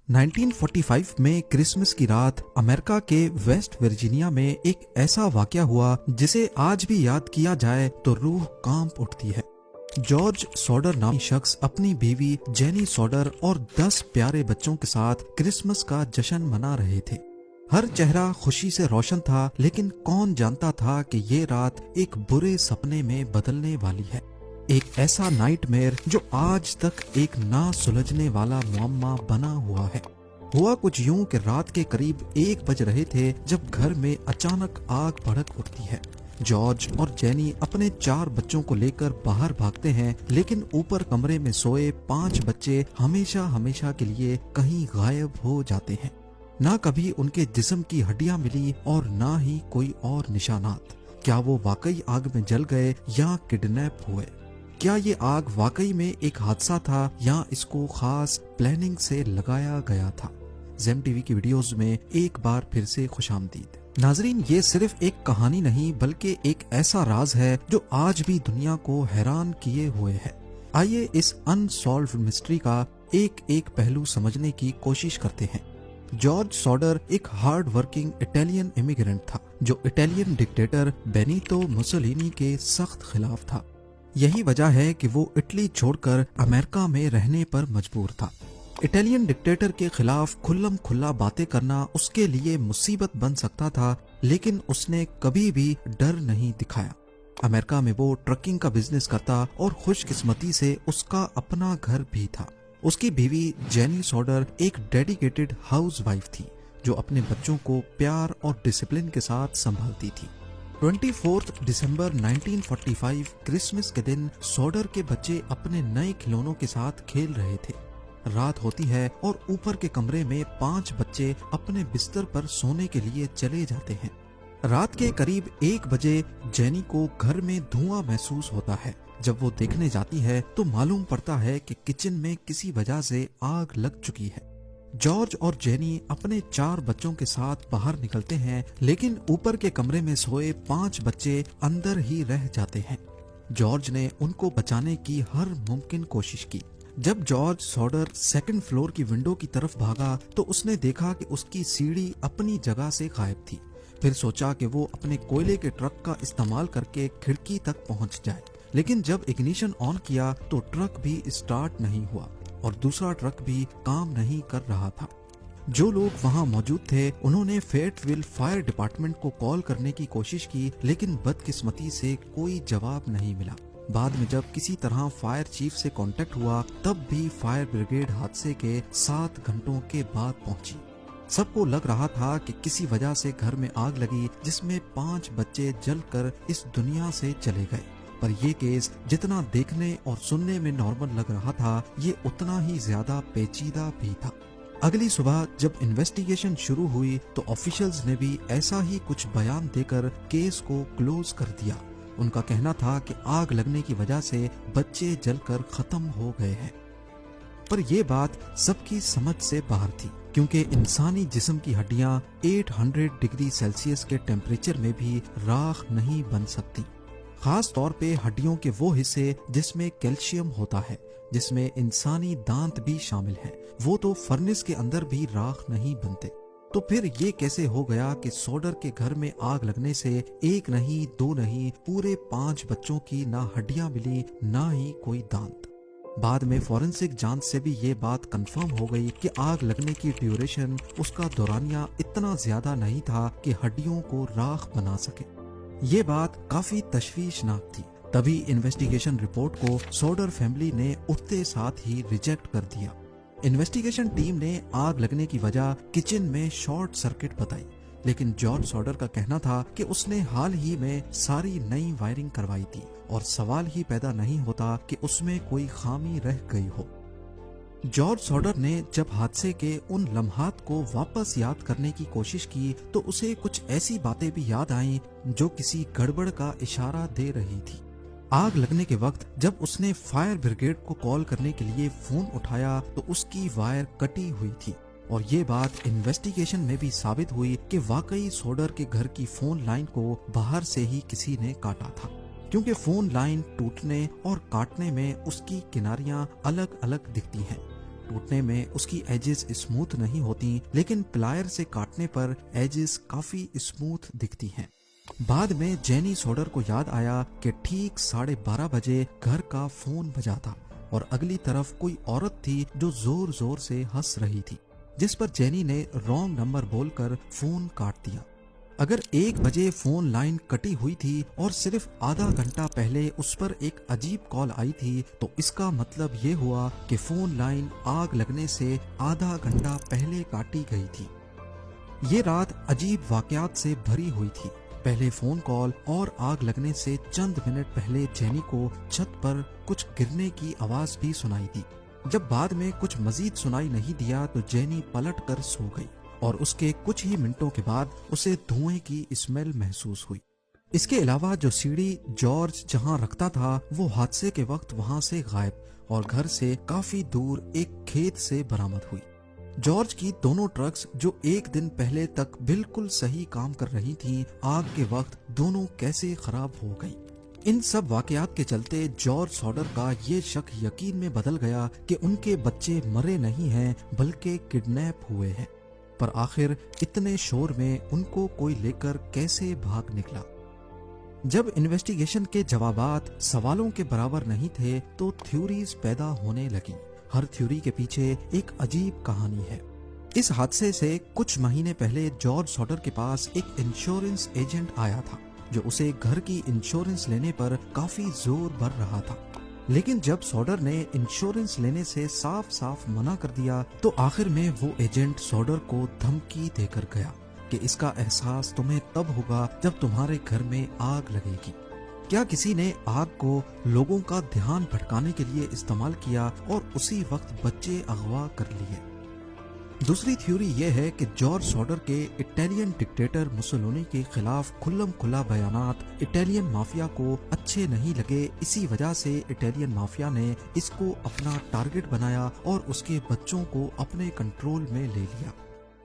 1945 में क्रिसमस की रात अमेरिका के वेस्ट वर्जीनिया में एक ऐसा वाकया हुआ जिसे आज भी याद किया जाए तो रूह कांप उठती है। जॉर्ज सॉडर नामी शख्स अपनी बीवी जेनी सॉडर और 10 प्यारे बच्चों के साथ क्रिसमस का जश्न मना रहे थे। हर चेहरा खुशी से रोशन था, लेकिन कौन जानता था कि ये रात एक बुरे सपने में बदलने वाली है। एक ऐसा नाइटमेयर जो आज तक एक ना सुलझने वाला मुअम्मा बना हुआ है। हुआ कुछ यूं कि रात के करीब 1 बज रहे थे जब घर में अचानक आग भड़क उठती है। जॉर्ज और जेनी अपने 4 बच्चों को लेकर बाहर भागते हैं, लेकिन ऊपर कमरे में सोए 5 बच्चे हमेशा हमेशा के लिए कहीं गायब हो जाते हैं। ना कभी उनके जिस्म की हड्डियां मिली और ना ही कोई और निशानात। क्या वो वाकई आग में जल गए या किडनैप हुए? क्या ये आग वाकई में एक हादसा था या इसको खास प्लानिंग से लगाया गया था? ज़ेम टीवी की वीडियोस में एक बार फिर से खुशामदीद। नाजरीन, ये सिर्फ एक कहानी नहीं बल्कि एक ऐसा राज है जो आज भी दुनिया को हैरान किए हुए है। आइए इस अनसॉल्व्ड मिस्ट्री का एक एक पहलू समझने की कोशिश करते हैं। जॉर्ज सॉडर एक हार्ड वर्किंग इटालियन इमिग्रेंट था जो इटालियन डिक्टेटर बेनितो मुसोलिनी के सख्त खिलाफ था। यही वजह है कि वो इटली छोड़कर अमेरिका में रहने पर मजबूर था। इटालियन डिक्टेटर के खिलाफ खुल्लम खुल्ला बातें करना उसके लिए मुसीबत बन सकता था, लेकिन उसने कभी भी डर नहीं दिखाया। अमेरिका में वो ट्रकिंग का बिजनेस करता और खुशकिस्मती से उसका अपना घर भी था। उसकी बीवी जेनी सॉडर एक डेडिकेटेड हाउसवाइफ थी जो अपने बच्चों को प्यार और डिसिप्लिन के साथ संभालती थी। 24 दिसंबर 1945 क्रिसमस के दिन सॉडर के बच्चे अपने नए खिलौनों के साथ खेल रहे थे। रात होती है और ऊपर के कमरे में 5 बच्चे अपने बिस्तर पर सोने के लिए चले जाते हैं। रात के करीब 1 बजे जेनी को घर में धुआं महसूस होता है। जब वो देखने जाती है तो मालूम पड़ता है कि किचन में किसी वजह से आग लग चुकी है। जॉर्ज और जेनी अपने 4 बच्चों के साथ बाहर निकलते हैं, लेकिन ऊपर के कमरे में सोए 5 बच्चे अंदर ही रह जाते हैं। जॉर्ज ने उनको बचाने की हर मुमकिन कोशिश की। जब जॉर्ज सॉडर 2nd फ्लोर की विंडो की तरफ भागा तो उसने देखा कि उसकी सीढ़ी अपनी जगह से गायब थी। फिर सोचा कि वो अपने कोयले के ट्रक का इस्तेमाल करके खिड़की तक पहुंच जाए, लेकिन जब इग्निशन ऑन किया तो ट्रक भी स्टार्ट नहीं हुआ और दूसरा ट्रक भी काम नहीं कर रहा था। जो लोग वहां मौजूद थे उन्होंने फेयरविल फायर डिपार्टमेंट को कॉल करने की कोशिश की, लेकिन बदकिस्मती से कोई जवाब नहीं मिला। बाद में जब किसी तरह फायर चीफ से कांटेक्ट हुआ तब भी फायर ब्रिगेड हादसे के 7 घंटों के बाद पहुंची। सबको लग रहा था कि किसी वजह से घर में आग लगी जिसमें 5 बच्चे जलकर इस दुनिया से चले गए। पर यह केस जितना देखने और सुनने में नॉर्मल लग रहा था, ये उतना ही ज्यादा पेचीदा भी था। अगली सुबह जब इन्वेस्टिगेशन शुरू हुई तो ऑफिशियल्स ने भी ऐसा ही कुछ बयान देकर केस को क्लोज कर दिया। उनका कहना था कि आग लगने की वजह से बच्चे जलकर खत्म हो गए हैं। पर यह बात सबकी समझ से बाहर थी, क्योंकि इंसानी जिस्म की हड्डियां 800 डिग्री सेल्सियस के टेम्परेचर में भी राख नहीं बन सकती। खास तौर पे हड्डियों के वो हिस्से जिसमें कैल्शियम होता है, जिसमें इंसानी दांत भी शामिल हैं, वो तो फर्नेस के अंदर भी राख नहीं बनते। तो फिर ये कैसे हो गया कि सॉडर के घर में आग लगने से 1 नहीं 2 नहीं पूरे 5 बच्चों की ना हड्डियां मिली ना ही कोई दांत। बाद में फॉरेंसिक जांच से भी ये बात कंफर्म हो गई कि आग लगने की ड्यूरेशन, उसका दौरानिया इतना ज्यादा नहीं था कि हड्डियों को राख बना सके। ये बात काफी तशवीशनाक थी। तभी इन्वेस्टिगेशन रिपोर्ट को सॉडर फैमिली ने उठते साथ ही रिजेक्ट कर दिया। इन्वेस्टिगेशन टीम ने आग लगने की वजह किचन में शॉर्ट सर्किट बताई, लेकिन जॉर्ज सॉडर का कहना था कि उसने हाल ही में सारी नई वायरिंग करवाई थी और सवाल ही पैदा नहीं होता कि उसमें कोई खामी रह गई हो। जॉर्ज सॉडर ने जब हादसे के उन लम्हात को वापस याद करने की कोशिश की तो उसे कुछ ऐसी बातें भी याद आईं जो किसी गड़बड़ का इशारा दे रही थी। आग लगने के वक्त जब उसने फायर ब्रिगेड को कॉल करने के लिए फोन उठाया तो उसकी वायर कटी हुई थी और ये बात इन्वेस्टिगेशन में भी साबित हुई कि वाकई सॉडर के घर की फोन लाइन को बाहर से ही किसी ने काटा था, क्योंकि फोन लाइन टूटने और काटने में उसकी किनारियां अलग अलग दिखती हैं। टूटने में उसकी एजेस स्मूथ नहीं होती, लेकिन प्लायर से काटने पर एजेस काफी स्मूथ दिखती हैं। बाद में जेनी सोडर को याद आया कि ठीक 12:30 बजे घर का फोन बजा था और अगली तरफ कोई औरत थी जो जोर जोर से हंस रही थी, जिस पर जेनी ने रॉन्ग नंबर बोलकर फोन काट दिया। अगर 1 बजे फोन लाइन कटी हुई थी और सिर्फ आधा घंटा पहले उस पर एक अजीब कॉल आई थी, तो इसका मतलब ये हुआ कि फोन लाइन आग लगने से आधा घंटा पहले काटी गई थी। ये रात अजीब वाकयात से भरी हुई थी। पहले फोन कॉल और आग लगने से चंद मिनट पहले जेनी को छत पर कुछ गिरने की आवाज भी सुनाई दी। जब बाद में कुछ मजीद सुनाई नहीं दिया तो जेनी पलट कर सो गई और उसके कुछ ही मिनटों के बाद उसे धुएं की स्मेल महसूस हुई। इसके अलावा जो सीढ़ी जॉर्ज जहां रखता था वो हादसे के वक्त वहां से गायब और घर से काफी दूर एक खेत से बरामद हुई। जॉर्ज की दोनों ट्रक्स जो एक दिन पहले तक बिल्कुल सही काम कर रही थीं, आग के वक्त दोनों कैसे खराब हो गई। इन सब वाकयात के चलते जॉर्ज सॉडर का ये शक यकीन में बदल गया कि उनके बच्चे मरे नहीं हैं बल्कि किडनैप हुए हैं। पर आखिर इतने शोर में उनको कोई लेकर कैसे भाग निकला। जब इन्वेस्टिगेशन के जवाबात सवालों के बराबर नहीं थे तो थ्योरीज पैदा होने लगी। हर थ्योरी के पीछे एक अजीब कहानी है। इस हादसे से कुछ महीने पहले जॉर्ज सॉडर के पास एक इंश्योरेंस एजेंट आया था जो उसे घर की इंश्योरेंस लेने पर काफी जोर भर रहा था, लेकिन जब सॉडर ने इंश्योरेंस लेने से साफ साफ मना कर दिया तो आखिर में वो एजेंट सॉडर को धमकी देकर गया कि इसका एहसास तुम्हें तब होगा जब तुम्हारे घर में आग लगेगी। क्या किसी ने आग को लोगों का ध्यान भटकाने के लिए इस्तेमाल किया और उसी वक्त बच्चे अगवा कर लिए। दूसरी थ्योरी यह है कि जॉर्ज सॉडर के इटालियन डिक्टेटर मुसोलिनी के खिलाफ खुल्लम खुला बयानात इटालियन माफिया को अच्छे नहीं लगे। इसी वजह से इटालियन माफिया ने इसको अपना टारगेट बनाया और उसके बच्चों को अपने कंट्रोल में ले लिया।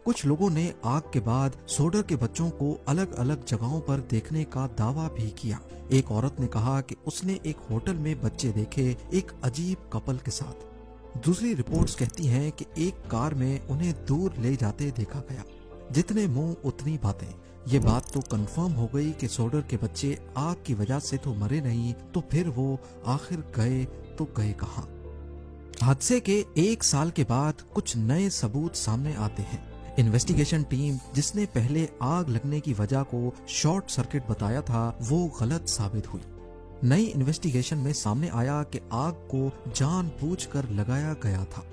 कुछ लोगों ने आग के बाद सॉडर के बच्चों को अलग अलग जगहों पर देखने का दावा भी किया। एक औरत ने कहा कि उसने एक होटल में बच्चे देखे एक अजीब कपल के साथ। दूसरी रिपोर्ट्स कहती हैं कि एक कार में उन्हें दूर ले जाते देखा गया। जितने मुंह उतनी बातें। ये बात तो कंफर्म हो गई कि सॉडर के बच्चे आग की वजह से तो मरे नहीं, तो फिर वो आखिर गए तो गए कहाँ। हादसे के 1 साल के बाद कुछ नए सबूत सामने आते हैं। इन्वेस्टिगेशन टीम जिसने पहले आग लगने की वजह को शॉर्ट सर्किट बताया था वो गलत साबित हुई। नई इन्वेस्टिगेशन में सामने आया कि आग को जानबूझकर लगाया गया था।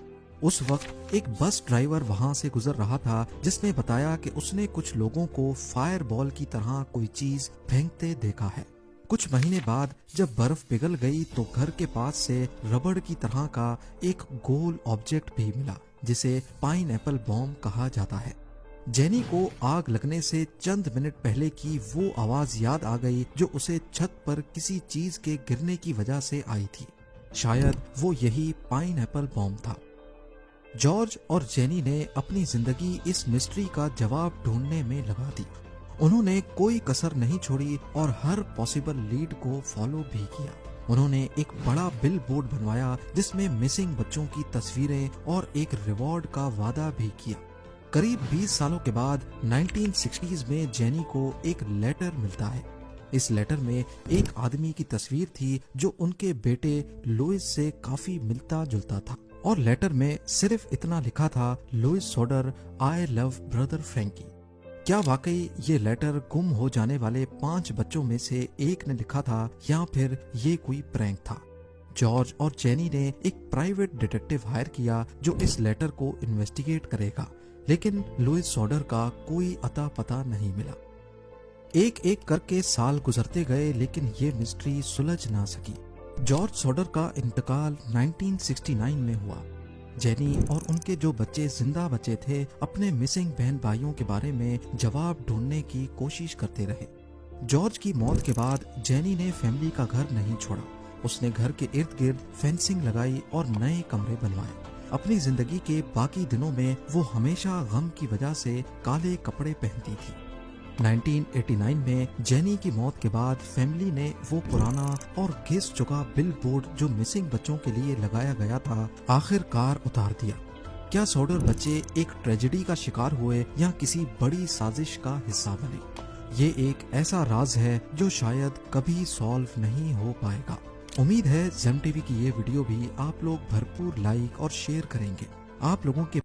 उस वक्त एक बस ड्राइवर वहां से गुजर रहा था जिसने बताया कि उसने कुछ लोगों को फायर बॉल की तरह कोई चीज फेंकते देखा है। कुछ महीने बाद जब बर्फ पिघल गई तो घर के पास से रबड़ की तरह का एक गोल ऑब्जेक्ट भी मिला जिसे पाइनएप्पल बॉम्ब कहा जाता है। जेनी को आग लगने से चंद मिनट पहले की वो आवाज याद आ गई जो उसे छत पर किसी चीज के गिरने की वजह से आई थी। शायद वो यही पाइनएप्पल बॉम्ब था। जॉर्ज और जेनी ने अपनी जिंदगी इस मिस्ट्री का जवाब ढूंढने में लगा दी। उन्होंने कोई कसर नहीं छोड़ी और हर पॉसिबल लीड को फॉलो भी किया। उन्होंने एक बड़ा बिल बोर्ड बनवाया जिसमें मिसिंग बच्चों की तस्वीरें और एक रिवॉर्ड का वादा भी किया। करीब 20 सालों के बाद 1960s में जेनी को एक लेटर मिलता है। इस लेटर में एक आदमी की तस्वीर थी जो उनके बेटे लुइस से काफी मिलता जुलता था और लेटर में सिर्फ इतना लिखा था, Louis Sauder, I love brother Frankie. क्या वाकई ये लेटर गुम हो जाने वाले 5 बच्चों में से एक ने लिखा था या फिर ये कोई प्रैंक था? जॉर्ज और जेनी ने एक प्राइवेट डिटेक्टिव हायर किया जो इस लेटर को इन्वेस्टिगेट करेगा, लेकिन लुइस सॉडर का कोई अता पता नहीं मिला। एक एक करके साल गुजरते गए लेकिन ये मिस्ट्री सुलझ ना सकी। जॉर्ज सॉडर का इंतकाल 1969 में हुआ। जेनी और उनके जो बच्चे जिंदा बचे थे अपने मिसिंग बहन भाइयों के बारे में जवाब ढूंढने की कोशिश करते रहे। जॉर्ज की मौत के बाद जेनी ने फैमिली का घर नहीं छोड़ा। उसने घर के इर्द गिर्द फेंसिंग लगाई और नए कमरे बनवाए। अपनी जिंदगी के बाकी दिनों में वो हमेशा गम की वजह से काले कपड़े पहनती थी। 1989 में जेनी की मौत के बाद फैमिली ने वो पुराना और घिस चुका बिल बोर्ड जो मिसिंग बच्चों के लिए लगाया गया था आखिरकार उतार दिया। क्या सॉडर बच्चे एक ट्रेजेडी का शिकार हुए या किसी बड़ी साजिश का हिस्सा बने? ये एक ऐसा राज है जो शायद कभी सॉल्व नहीं हो पाएगा। उम्मीद है जेम टीवी की ये वीडियो भी आप लोग भरपूर लाइक और शेयर करेंगे। आप लोगों के